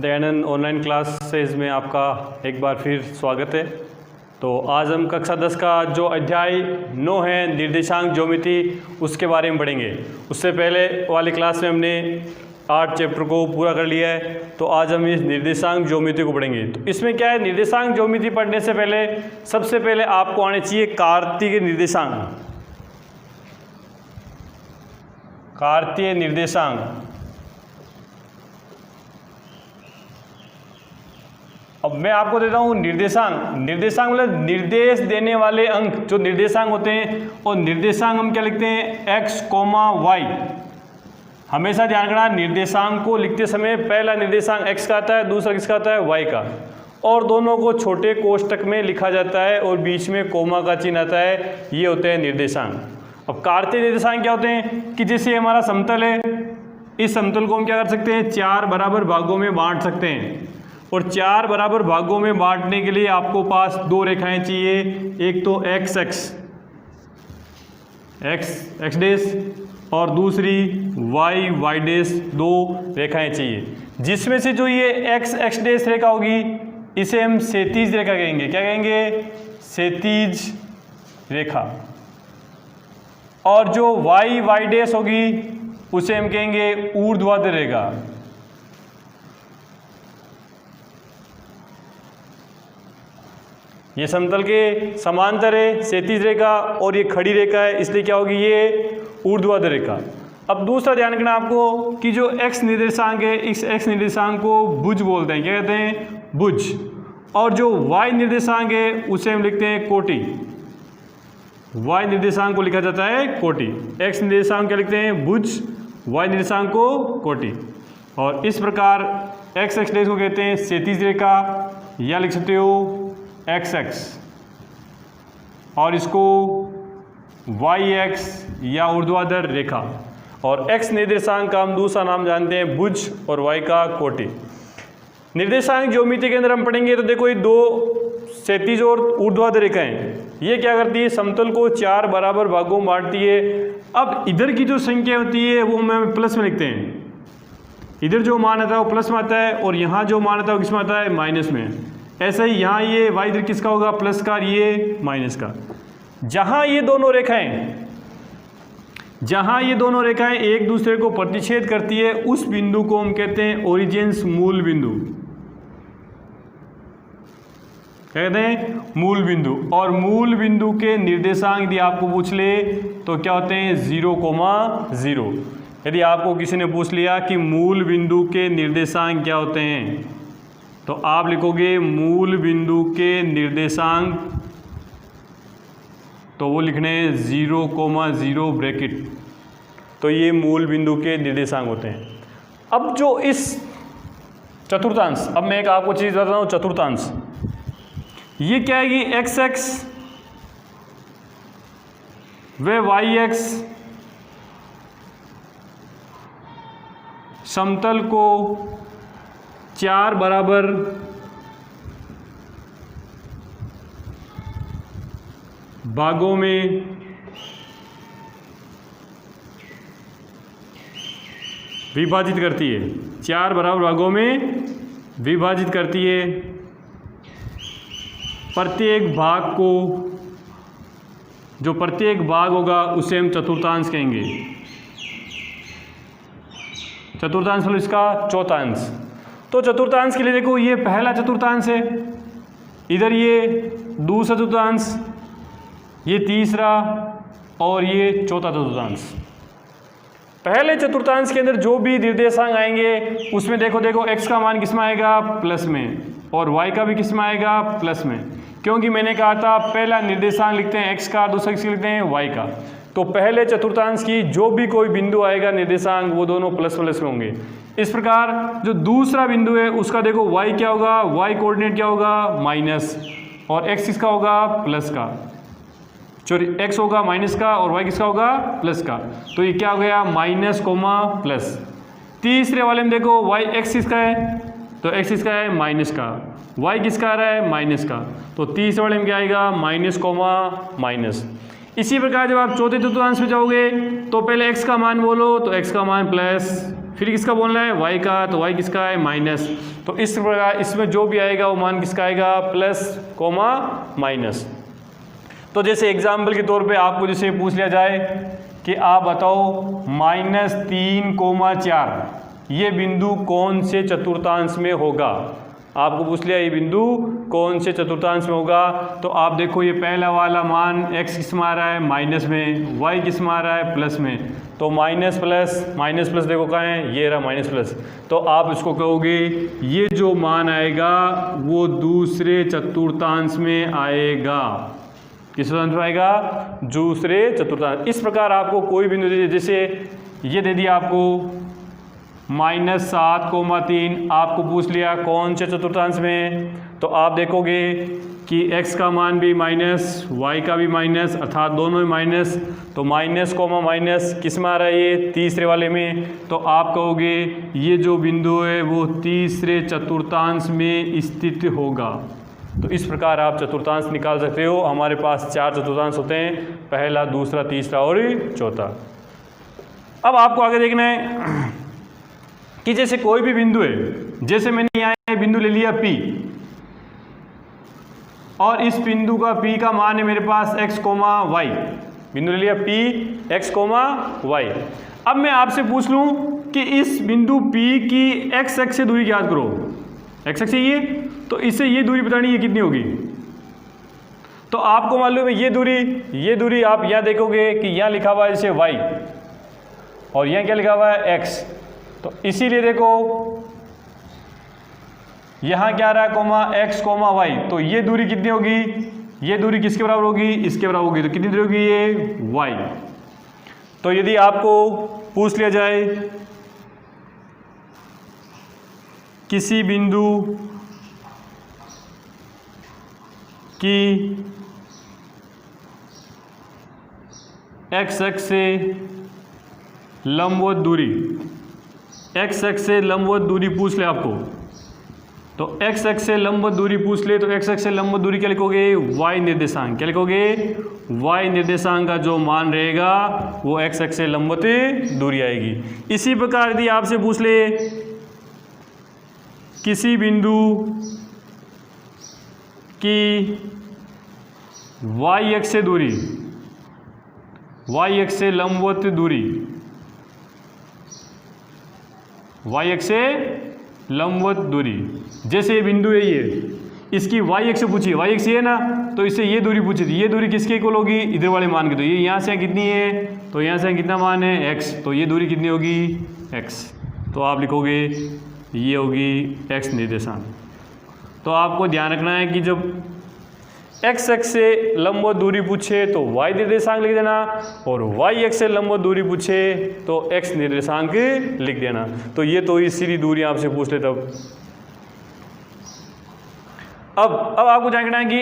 Dayanand online classes में आपका एक बार फिर स्वागत है। तो आज हम कक्षा 10 का जो अध्याय 9 है निर्देशांक ज्योमेट्री उसके बारे में पढ़ेंगे। उससे पहले वाली क्लास में हमने 8 चैप्टर को पूरा कर लिया है, तो आज हम इस निर्देशांक ज्योमेट्री को पढ़ेंगे। तो इसमें क्या है, निर्देशांक ज्योमेट्री पढ़ने से पहले सबसे पहले आपको आने चाहिए कार्तीय निर्देशांक। कार्तीय निर्देशांक, अब मैं आपको देता हूँ निर्देशांक। निर्देशांक मतलब निर्देश देने वाले अंक जो निर्देशांक होते हैं, और निर्देशांक हम क्या लिखते हैं, x, y। हमेशा ध्यान रखना, निर्देशांक को लिखते समय पहला निर्देशांक x का आता है, दूसरा किसका आता है, y का, और दोनों को छोटे कोष्टक में लिखा जाता है और बीच में कोमा का चिन्ह आता है। ये होते हैं निर्देशांक। अब कार्तीय निर्देशांक क्या होते हैं कि जैसे हमारा समतल है, इस समतल को हम क्या कर सकते हैं, 4 बराबर भागों में बांट सकते हैं। और 4 बराबर भागों में बांटने के लिए आपको पास 2 रेखाएं चाहिए। एक तो x डैश और दूसरी y डैश, 2 रेखाएं चाहिए। जिसमें से जो ये x डैश रेखा होगी इसे हम क्षैतिज रेखा कहेंगे। क्या कहेंगे, क्षैतिज रेखा। और जो y डैश होगी उसे हम कहेंगे ऊर्ध्वाधर रेखा। ये समतल के समांतर है क्षैतिज रेखा और ये खड़ी रेखा है, इसलिए क्या होगी, ये ऊर्ध्वाधर रेखा। अब दूसरा ध्यान रखना आपको कि जो x निर्देशांक है, इस x निर्देशांक को भुज बोलते हैं। क्या कहते हैं, भुज। और जो y निर्देशांक है उसे हम लिखते हैं कोटि। y निर्देशांक को लिखा जाता है कोटि। x निर्देशांक क्या लिखते हैं, भुज, y निर्देशांक को कोटि। और इस प्रकार x डैश को कहते हैं क्षैतिज रेखा, या लिख सकते हो x, और इसको yx या ऊर्ध्वाधर रेखा। और x निर्देशांक का हम दूसरा नाम जानते हैं भुज, और y का कोटि। निर्देशांक ज्योमेट्री के अंदर हम पढ़ेंगे तो देखो, ये 2 क्षैतिज और ऊर्ध्वाधर रेखाएं, ये क्या करती है, समतल को 4 बराबर भागों में बांटती है। अब इधर की जो संख्या होती है वो हम प्लस में लिखते हैं। इधर जो मान आता है वो प्लस में आता है, और यहाँ जो मान आता है वो किस में आता है, माइनस में। ऐसा ही यहाँ ये y इधर किसका होगा, प्लस का, ये माइनस का। जहाँ ये दोनों रेखाएं एक दूसरे को प्रतिच्छेद करती है, उस बिंदु को हम कहते हैं ओरिजिन्स, मूल बिंदु। कहते हैं मूल बिंदु। और मूल बिंदु के निर्देशांक यदि आपको पूछ ले तो क्या होते हैं, 0,0। यदि आपको किसी ने पूछ लिया कि मूल बिंदु के निर्देशांक क्या होते हैं, तो आप लिखोगे मूल बिंदु के निर्देशांक, तो वो लिखने 0,0 ब्रैकेट। तो ये मूल बिंदु के निर्देशांक होते हैं। अब जो इस चतुर्थांश, अब मैं एक आपको चीज़ बता रहा हूँ, चतुर्थांश ये क्या है कि x व yx समतल को 4 बराबर भागों में विभाजित करती है। 4 बराबर भागों में विभाजित करती है। प्रत्येक भाग को, जो प्रत्येक भाग होगा उसे हम चतुर्थांश कहेंगे। चतुर्थांश मतलब इसका चौथांश। तो चतुर्थांश के लिए देखो, ये पहला चतुर्थांश है, इधर ये दूसरा चतुर्थांश, ये तीसरा, और ये चौथा चतुर्थांश। पहले चतुर्थांश के अंदर जो भी निर्देशांक आएंगे उसमें देखो x का मान किस में आएगा, प्लस में, और y का भी किस में आएगा, प्लस में। क्योंकि मैंने कहा था पहला निर्देशांक लिखते हैं x का, दूसरा किसका लिखते हैं, y का। तो पहले चतुर्थांश की जो भी कोई बिंदु आएगा निर्देशांक, वो दोनों प्लस में होंगे। इस प्रकार जो दूसरा बिंदु है उसका देखो y क्या होगा, y कोऑर्डिनेट क्या होगा, माइनस, और x किसका होगा, प्लस का। x होगा माइनस का और y किसका होगा, प्लस का। तो ये क्या हो गया, माइनस कोमा प्लस। तीसरे वाले में देखो x किसका है, तो x किसका है, माइनस का। y किसका आ रहा है, माइनस का। तो तीसरे वाले में क्या आएगा, माइनस कोमा माइनस। इसी प्रकार जब आप चौथे चतुर्थांश में जाओगे तो पहले x का मान बोलो, तो x का मान प्लस फिर किसका बोलना है, y का, तो y किसका है, माइनस। तो इस प्रकार इसमें जो भी आएगा वो मान किसका आएगा, प्लस कोमा माइनस। तो जैसे एग्जाम्पल के तौर पे आपको जैसे पूछ लिया जाए कि आप बताओ -3,4 ये बिंदु कौन से चतुर्थांश में होगा। आपको पूछ लिया ये बिंदु कौन से चतुर्थांश में होगा, तो आप देखो ये पहला वाला मान x किस में आ रहा है, माइनस में, y किस में आ रहा है, प्लस में। तो माइनस प्लस देखो कहाँ है, ये रहा माइनस प्लस। तो आप इसको कहोगे ये जो मान आएगा वो दूसरे चतुर्थांश में आएगा। किस चतुर्थांश में आएगा, दूसरे चतुर्थांश। इस प्रकार आपको कोई बिंदु दे, जैसे ये दे दिया आपको -7,3, आपको पूछ लिया कौन से चतुर्थांश में, तो आप देखोगे कि x का मान भी माइनस, y का भी माइनस, अर्थात दोनों में माइनस। तो माइनस कोमा माइनस किस में आ रहा है, ये तीसरे वाले में। तो आप कहोगे ये जो बिंदु है वो तीसरे चतुर्थांश में स्थित होगा। तो इस प्रकार आप चतुर्थांश निकाल सकते हो। हमारे पास 4 चतुर्थांश होते हैं, पहला, दूसरा, तीसरा और चौथा। अब आपको आगे देखना है कि जैसे कोई भी बिंदु है, जैसे मैंने यहाँ बिंदु ले लिया P, और इस बिंदु का P का मान है मेरे पास x, y। बिंदु ले लिया P x, y। अब मैं आपसे पूछ लूं कि इस बिंदु P की x अक्ष से दूरी याद करो, x अक्ष ये, तो इससे ये दूरी बतानी है कितनी होगी। तो आपको मालूम है ये दूरी आप यहाँ देखोगे कि यहाँ लिखा हुआ है जैसे y और यहाँ क्या लिखा हुआ है x। तो इसीलिए देखो यहाँ क्या आ रहा है, x, y। तो ये दूरी कितनी होगी, ये दूरी किसके बराबर होगी, इसके बराबर होगी। तो कितनी दूरी होगी, ये y। तो यदि आपको पूछ लिया जाए किसी बिंदु की x अक्ष से लंबवत दूरी, x अक्ष से लंबवत दूरी पूछ ले आपको, तो x अक्ष से लंबवत दूरी पूछ ले, तो x अक्ष से लंबवत दूरी क्या लिखोगे, y निर्देशांक। क्या लिखोगे, y निर्देशांक का जो मान रहेगा वो x अक्ष से लंबवत दूरी आएगी। इसी प्रकार यदि आपसे पूछ ले किसी बिंदु की y अक्ष से दूरी, y अक्ष से लंबवत दूरी, y अक्ष से लंबवत दूरी, जैसे ये बिंदु है ये, इसकी y अक्ष पूछी, y अक्ष ये ना, तो इससे ये दूरी पूछी थी, ये दूरी किसके इक्वल होगी, इधर वाले मान की। तो ये यहाँ से कितनी है, तो यहाँ से कितना मान है, x। तो ये दूरी कितनी होगी, x। तो आप लिखोगे ये होगी x निर्देशांक। तो आपको ध्यान रखना है कि जब x अक्ष से लंबवत दूरी पूछे तो y निर्देशांक लिख देना, और y अक्ष से लंबवत दूरी पूछे तो x निर्देशांक लिख देना। तो ये तो सीधी दूरी आपसे पूछ ले तब। अब आपको जानना है कि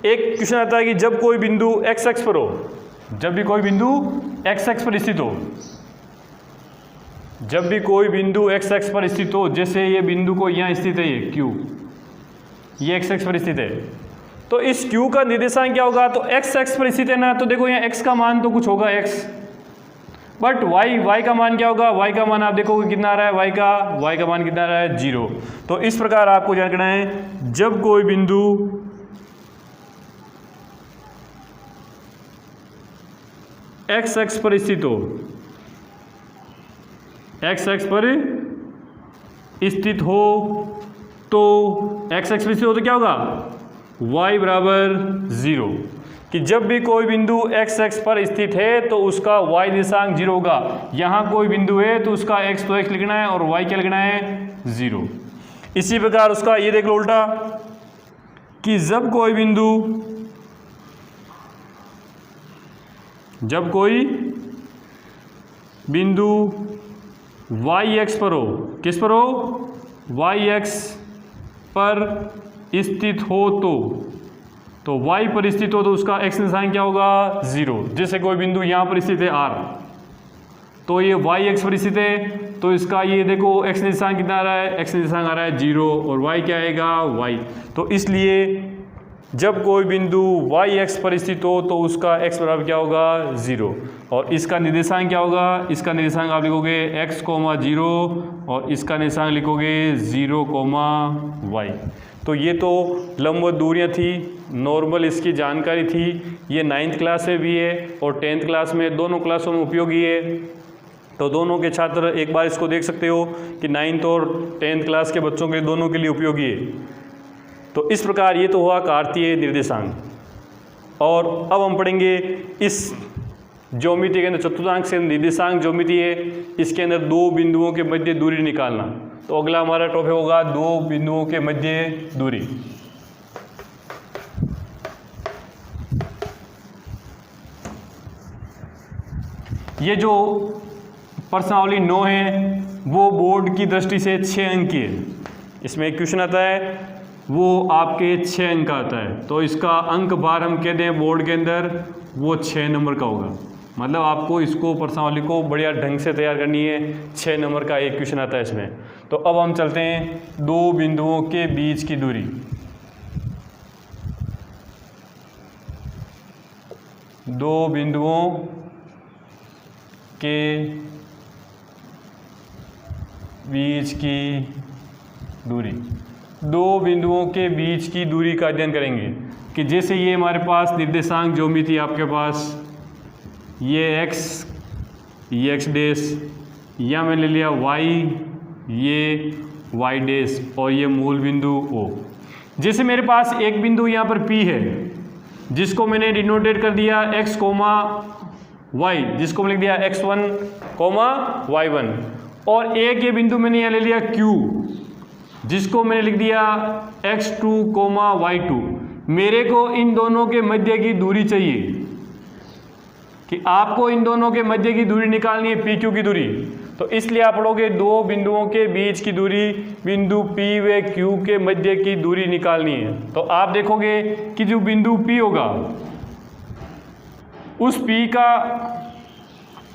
एक क्वेश्चन आता है कि जब कोई बिंदु x अक्ष पर हो, जब भी कोई बिंदु x अक्ष पर स्थित हो, जब भी कोई बिंदु x अक्ष पर स्थित हो, जैसे ये बिंदु को यहाँ स्थित है, ये Q, ये x अक्ष पर स्थित है, तो इस Q का निर्देशांक क्या होगा, तो x अक्ष पर स्थित है ना, तो देखो यहाँ x का मान तो कुछ होगा x, बट y का मान क्या होगा, y का मान आप देखोगे कितना आ रहा है, y का मान कितना आ रहा है, 0। तो इस प्रकार आपको जानना है जब कोई बिंदु x अक्ष पर स्थित हो, x अक्ष पर स्थित हो, तो x अक्ष पर स्थित हो तो क्या होगा, y बराबर 0। कि जब भी कोई बिंदु x अक्ष पर स्थित है तो उसका y निर्देशांक 0 होगा। यहाँ कोई बिंदु है तो उसका x तो x लिखना है और y क्या लिखना है, 0। इसी प्रकार उसका ये देख लो उल्टा, कि जब कोई बिंदु y अक्ष पर हो, किस पर हो, y अक्ष पर स्थित हो, तो y पर स्थित हो तो उसका x निर्देशांक क्या होगा, 0। जैसे कोई बिंदु यहाँ पर स्थित है R, तो ये y अक्ष पर स्थित है, तो इसका ये देखो x निर्देशांक कितना आ रहा है, x निर्देशांक आ रहा है 0, और y क्या आएगा, y। तो इसलिए जब कोई बिंदु वाई एक्स पर स्थित हो तो उसका एक्स बराबर क्या होगा 0, और इसका निर्देशांक क्या होगा, इसका निर्देशांक आप लिखोगे x, 0 और इसका निर्देशांक लिखोगे 0, y। तो ये तो लंबवत दूरियां थी, नॉर्मल इसकी जानकारी थी। ये 9th क्लास में भी है और 10th क्लास में, दोनों क्लासों में उपयोगी है। तो दोनों के छात्र एक बार इसको देख सकते हो कि 9th और 10th क्लास के बच्चों के दोनों के लिए उपयोगी है। तो इस प्रकार ये तो हुआ कार्तीय निर्देशांक। और अब हम पढ़ेंगे इस ज्योमिति के अंदर चतुर्थांश से निर्देशांक ज्योमिति है, इसके अंदर दो बिंदुओं के मध्य दूरी निकालना। तो अगला हमारा टॉपिक होगा दो बिंदुओं के मध्य दूरी। ये जो प्रश्नावली 9 है वो बोर्ड की दृष्टि से 6 अंक की है। इसमें एक क्वेश्चन आता है वो आपके 6 अंक का आता है, तो इसका अंक भार हम कहते हैं बोर्ड के अंदर वो 6 नंबर का होगा। मतलब आपको इसको प्रश्नावली को बढ़िया ढंग से तैयार करनी है। 6 नंबर का एक क्वेश्चन आता है इसमें। तो अब हम चलते हैं दो बिंदुओं के बीच की दूरी। दो बिंदुओं के बीच की दूरी, दो बिंदुओं के बीच की दूरी का अध्ययन करेंगे कि जैसे ये हमारे पास निर्देशांक ज्योमिति आपके पास ये x, ये x डैश, या मैंने लिया y, ये y डैश और ये मूल बिंदु O। जैसे मेरे पास एक बिंदु यहाँ पर P है जिसको मैंने डिनोटेट कर दिया x, y, जिसको मैंने लिख दिया x1, y1, और एक ये बिंदु मैंने यहाँ ले लिया Q जिसको मैंने लिख दिया x2, y2। मेरे को इन दोनों के मध्य की दूरी चाहिए कि आपको इन दोनों के मध्य की दूरी निकालनी है, PQ की दूरी। तो इसलिए आप पढ़ोगे दो बिंदुओं के बीच की दूरी, बिंदु P व Q के मध्य की दूरी निकालनी है। तो आप देखोगे कि जो बिंदु P होगा उस P का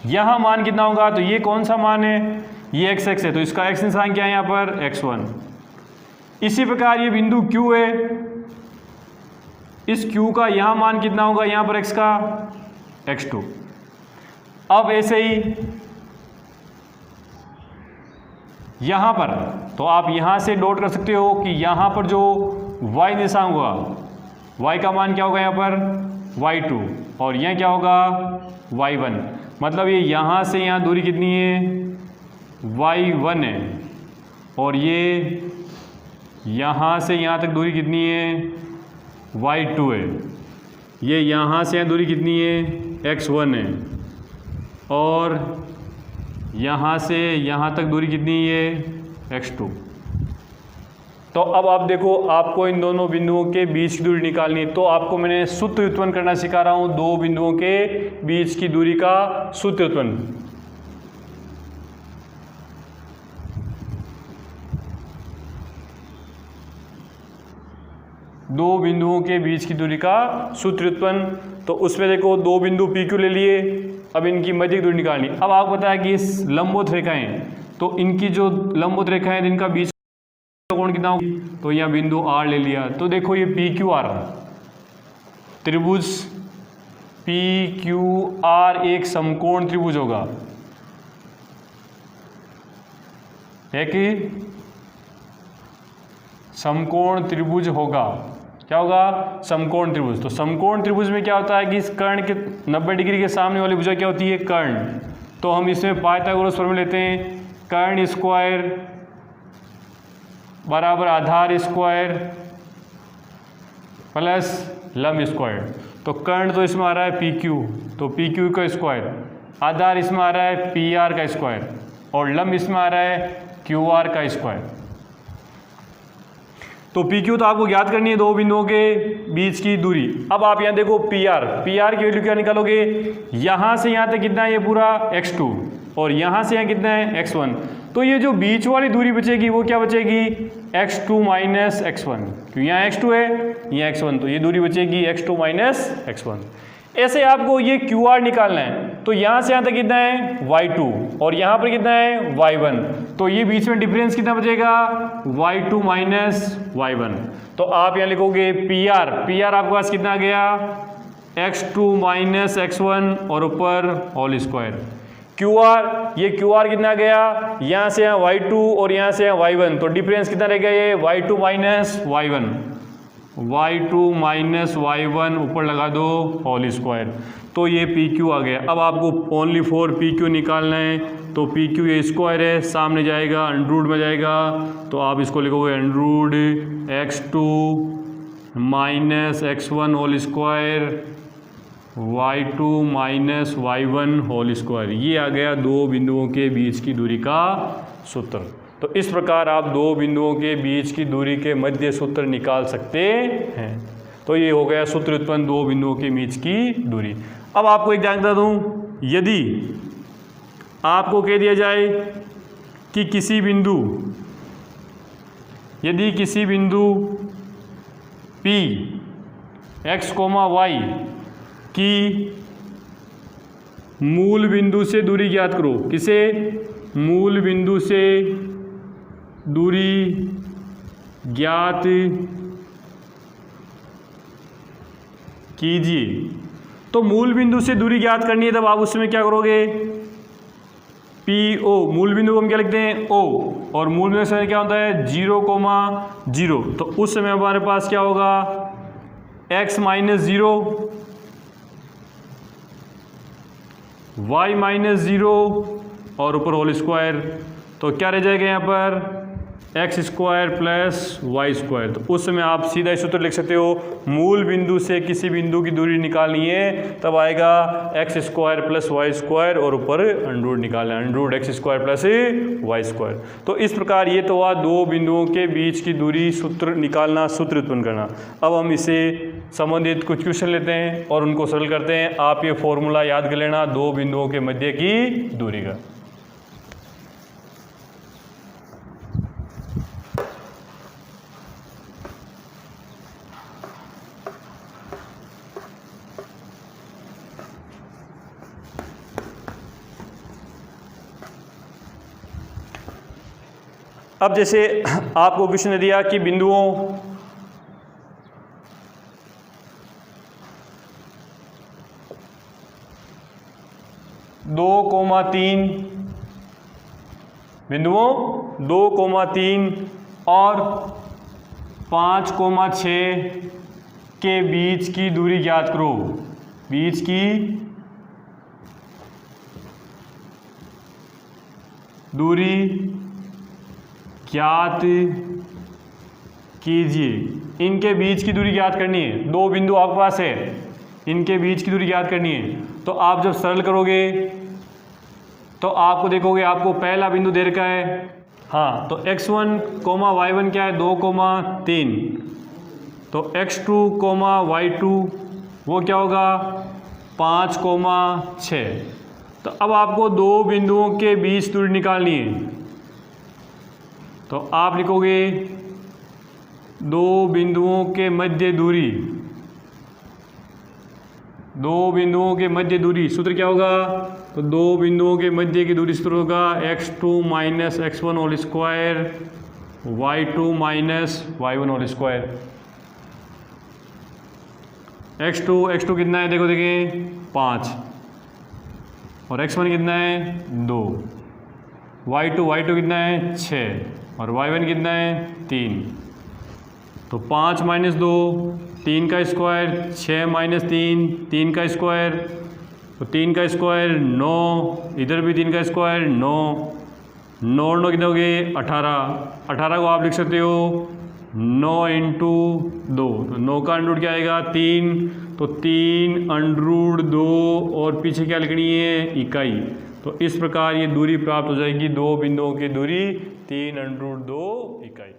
यहाँ मान कितना होगा, तो ये कौन सा मान है, ये x है, तो इसका x निशान क्या है यहाँ पर x1। इसी प्रकार ये बिंदु Q है, इस Q का यहाँ मान कितना होगा यहाँ पर x का x2। अब ऐसे ही यहाँ पर, तो आप यहाँ से नोट कर सकते हो कि यहाँ पर जो y निशान होगा, y का मान क्या होगा यहाँ पर y2 और यहाँ क्या होगा y1। मतलब ये यहाँ से यहाँ दूरी कितनी है y1 है, और ये यहाँ से यहाँ तक दूरी कितनी है y2 है। ये यहाँ से यहाँ दूरी कितनी है x1 है, और यहाँ से यहाँ तक दूरी कितनी है x2। तो अब आप देखो आपको इन दोनों बिंदुओं के बीच की दूरी निकालनी है। तो आपको मैंने सूत्र उत्पन्न करना सिखा रहा हूँ, दो बिंदुओं के बीच की दूरी का सूत्र उत्पन्न। दो बिंदुओं के बीच की दूरी का सूत्र उत्पन्न। तो उसमें देखो दो बिंदु PQ ले लिए, अब इनकी मध्य की दूरी निकालनी। अब आपको बताया कि इस लंबवत रेखाएं, तो इनकी जो लंबवत रेखाएं जिनका बीच का कोण कितना होगा, तो यहाँ बिंदु R ले लिया। तो देखो ये PQR त्रिभुज PQR एक समकोण त्रिभुज होगा, है कि समकोण त्रिभुज होगा। क्या होगा समकोण त्रिभुज। तो समकोण त्रिभुज में क्या होता है कि इस कर्ण के 90 डिग्री के सामने वाली भुजा क्या होती है कर्ण। तो हम इसमें पाइथागोरस फॉर्मूला लेते हैं, कर्ण स्क्वायर बराबर आधार स्क्वायर प्लस लंब स्क्वायर। तो कर्ण तो इसमें आ रहा है PQ, तो PQ का स्क्वायर, आधार इसमें आ रहा है PR का स्क्वायर, और लंब इसमें आ रहा है QR का स्क्वायर। तो PQ तो आपको याद करनी है दो बिंदुओं के बीच की दूरी। अब आप यहाँ देखो PR की वैल्यू क्या निकालोगे, यहाँ से यहाँ तक कितना है ये पूरा x2, और यहाँ से यहाँ कितना है x1। तो ये जो बीच वाली दूरी बचेगी वो क्या बचेगी x2 - x1, क्योंकि यहाँ x2 है यहाँ x1, तो ये दूरी बचेगी x2 - x1। ऐसे आपको ये QR निकालना है, तो यहाँ से यहाँ तक कितना है y2 और यहाँ पर कितना है y1, तो ये बीच में डिफरेंस कितना बचेगा y2 माइनस y1। तो आप यहाँ लिखोगे PR आपके पास कितना आ गया x2 माइनस x1 और ऊपर होल स्क्वायर। ये QR कितना आ गया, यहाँ से यहाँ y2 और यहाँ से यहाँ y1, तो डिफरेंस कितना रहेगा ये y2 माइनस y1 ऊपर लगा दो होल स्क्वायर, तो ये PQ आ गया। अब आपको ओनली फॉर PQ निकालना है, तो PQ ये स्क्वायर है, सामने जाएगा अंडररूट में जाएगा, तो आप इसको लिखोगे under root x2 minus x1 whole square y2 minus y1 whole square. ये आ गया दो बिंदुओं के बीच की दूरी का सूत्र। तो इस प्रकार आप दो बिंदुओं के बीच की दूरी के मध्य सूत्र निकाल सकते हैं। तो ये हो गया सूत्र उत्पन्न दो बिंदुओं के बीच की दूरी। अब आपको एक जानकारी दूं, यदि आपको कह दिया जाए कि किसी बिंदु P x, y की मूल बिंदु से दूरी ज्ञात करो। किसे? मूल बिंदु से दूरी ज्ञात कीजिए। तो मूल बिंदु से दूरी ज्ञात करनी है, तब आप उसमें क्या करोगे PO, मूल बिंदु को हम क्या लिखते हैं O, और मूल बिंदु से क्या होता है 0,0। तो उस समय हमारे पास क्या होगा x माइनस 0 y माइनस 0 और ऊपर होल स्क्वायर, तो क्या रह जाएगा यहाँ पर X square plus Y square. तो उस समय आप सीधा ही सूत्र लिख सकते हो, मूल बिंदु से किसी बिंदु की दूरी निकालनी है तब आएगा X square plus Y square और ऊपर अंडररूट निकालना है, under root X square plus Y square. तो इस प्रकार ये तो हुआ दो बिंदुओं के बीच की दूरी सूत्र निकालना, सूत्र उत्पन्न करना। अब हम इसे संबंधित कुछ क्वेश्चन लेते हैं और उनको सरल करते हैं। आप ये फॉर्मूला याद कर लेना दो बिंदुओं के मध्य की दूरी का। अब जैसे आपको क्वेश्चन ने दिया कि बिंदुओं दो कोमा तीन और 5,6 के बीच की दूरी ज्ञात करो। बीच की दूरी ज्ञात कीजिए। इनके बीच की दूरी ज्ञात करनी है, दो बिंदु आपके पास है, इनके बीच की दूरी ज्ञात करनी है। तो आप जब सरल करोगे तो आपको देखोगे आपको पहला बिंदु दे रखा है, हाँ, तो x1, y1 क्या है 2,3, तो x2, y2 वो क्या होगा 5,6। तो अब आपको दो बिंदुओं के बीच दूरी निकालनी है, तो आप लिखोगे दो बिंदुओं के मध्य दूरी, दो बिंदुओं के मध्य दूरी सूत्र क्या होगा, तो दो बिंदुओं के मध्य की दूरी सूत्र होगा x2 minus x1 whole square y2 minus y1 whole square. x2 कितना है देखो देखें 5 और x1 कितना है 2, y2 कितना है 6 और y1 कितना है 3। तो 5 माइनस 2 3 का स्क्वायर, 6 माइनस 3 3 का स्क्वायर, तो 3 का स्क्वायर 9, इधर भी 3 का स्क्वायर 9, 9 और 9 कितने हो गए 18। 18 को आप लिख सकते हो 9 इंटू 2, तो 9 का अंडरूट क्या आएगा 3, तो 3 अंडरूट 2 और पीछे क्या लिखनी है इकाई। तो इस प्रकार ये दूरी प्राप्त हो जाएगी, दो बिंदुओं की दूरी 3 अंडरूट 2 इकाई।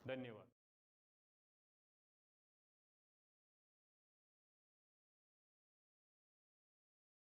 धन्यवाद।